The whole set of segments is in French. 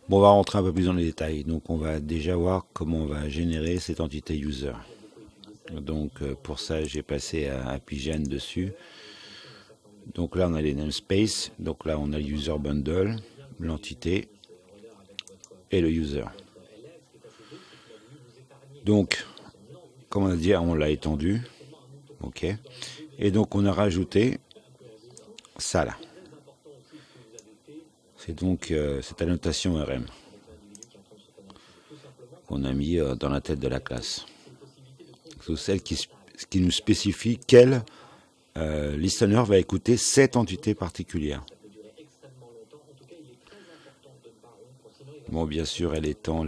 Bon, on va rentrer un peu plus dans les détails. Donc, on va déjà voir comment on va générer cette entité user. Donc, pour ça, j'ai passé à Apigen dessus. Donc là, on a les namespaces. Donc là, on a le user bundle, l'entité et le user. Donc, comme on a dit, on l'a étendu. OK. Et donc, on a rajouté ça là. C'est donc cette annotation RM qu'on a mis dans la tête de la classe. C'est celle qui nous spécifie quel listener va écouter cette entité particulière. Bon, bien sûr, elle étend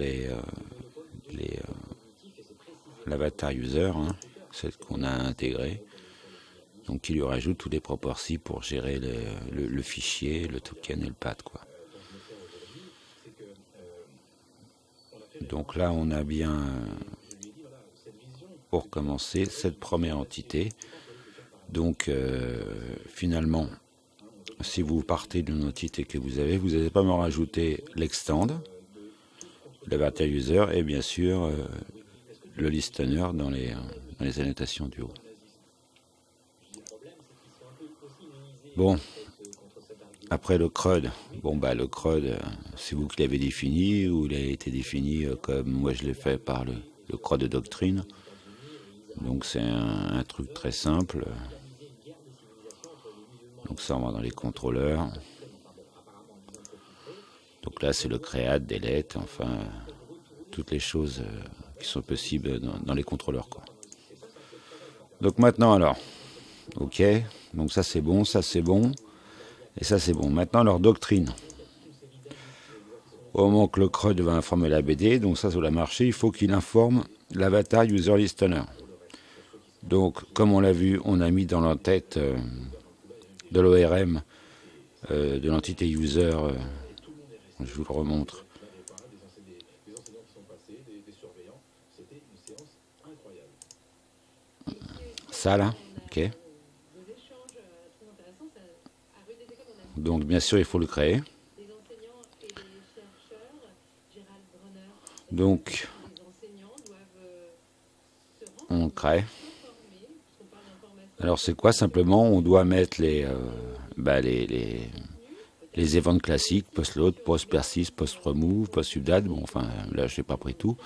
l'avatar user, hein, celle qu'on a intégrée. Donc, il lui rajoute tous les properties pour gérer le fichier, le token et le path, quoi. Donc là, on a bien, pour commencer, cette première entité. Donc, finalement, si vous partez d'une entité que vous n'allez pas me rajouter l'extend, l'avatar user et bien sûr le listener dans les annotations du haut. Bon, après le CRUD, le CRUD, c'est vous qui l'avez défini ou il a été défini comme moi je l'ai fait par le CRUD de doctrine. Donc c'est un truc très simple. Donc ça, on va dans les contrôleurs. Donc là, c'est le create, delete, enfin, toutes les choses qui sont possibles dans les contrôleurs, quoi. Donc maintenant, alors, OK, donc ça c'est bon, et ça c'est bon. Maintenant, leur doctrine. Au moment que le CRUD va informer la BD, donc ça l'a marché, il faut qu'il informe l'avatar user listener. Donc, comme on l'a vu, on a mis dans l'entête de l'ORM de l'entité user, je vous le remontre. Ça là, OK. Donc bien sûr, il faut le créer. Donc, on le crée. Alors c'est quoi? Simplement, on doit mettre les events classiques, post-load, post-persist, post-remove, post-update. Bon, enfin, là, je n'ai pas pris tout.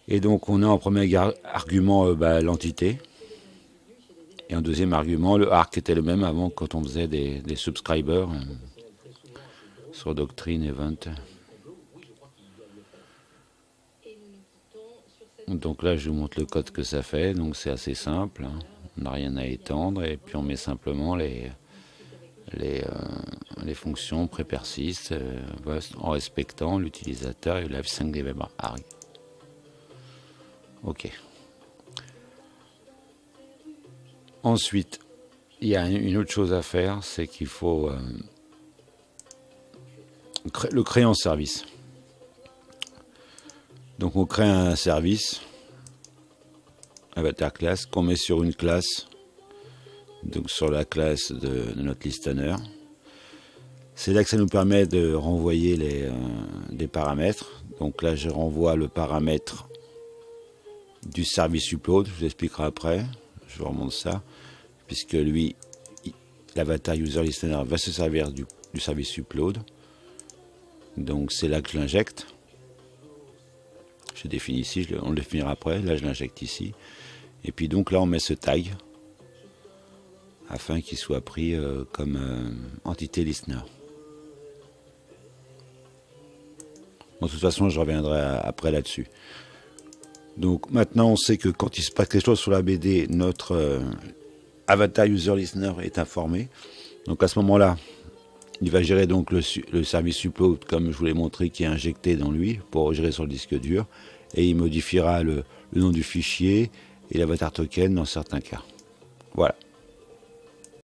Et donc, on a en premier argument l'entité. Et en deuxième argument, le arc était le même avant quand on faisait des subscribers sur Doctrine, Event. Donc là, je vous montre le code que ça fait. Donc c'est assez simple. Hein. On n'a rien à étendre. Et puis on met simplement les fonctions pré-persist en respectant l'utilisateur et la 5 des arg. OK. Ensuite, il y a une autre chose à faire, c'est qu'il faut le créer en service. Donc on crée un service, avatar class, qu'on met sur une classe, donc sur la classe de notre listener. C'est là que ça nous permet de renvoyer des paramètres. Donc là, je renvoie le paramètre du service upload, je vous expliquerai après, je vous remonte ça, puisque lui, l'avatar user listener va se servir du service upload. Donc c'est là que je l'injecte. Je définis ici, on le définira après, là je l'injecte ici. Et puis donc là on met ce tag, afin qu'il soit pris comme entité listener. Bon, de toute façon je reviendrai après là-dessus. Donc maintenant on sait que quand il se passe quelque chose sur la BD, notre avatar user listener est informé. Donc à ce moment-là, il va gérer donc le service upload comme je vous l'ai montré qui est injecté dans lui pour gérer sur le disque dur. Et il modifiera le nom du fichier et l'avatar token dans certains cas. Voilà.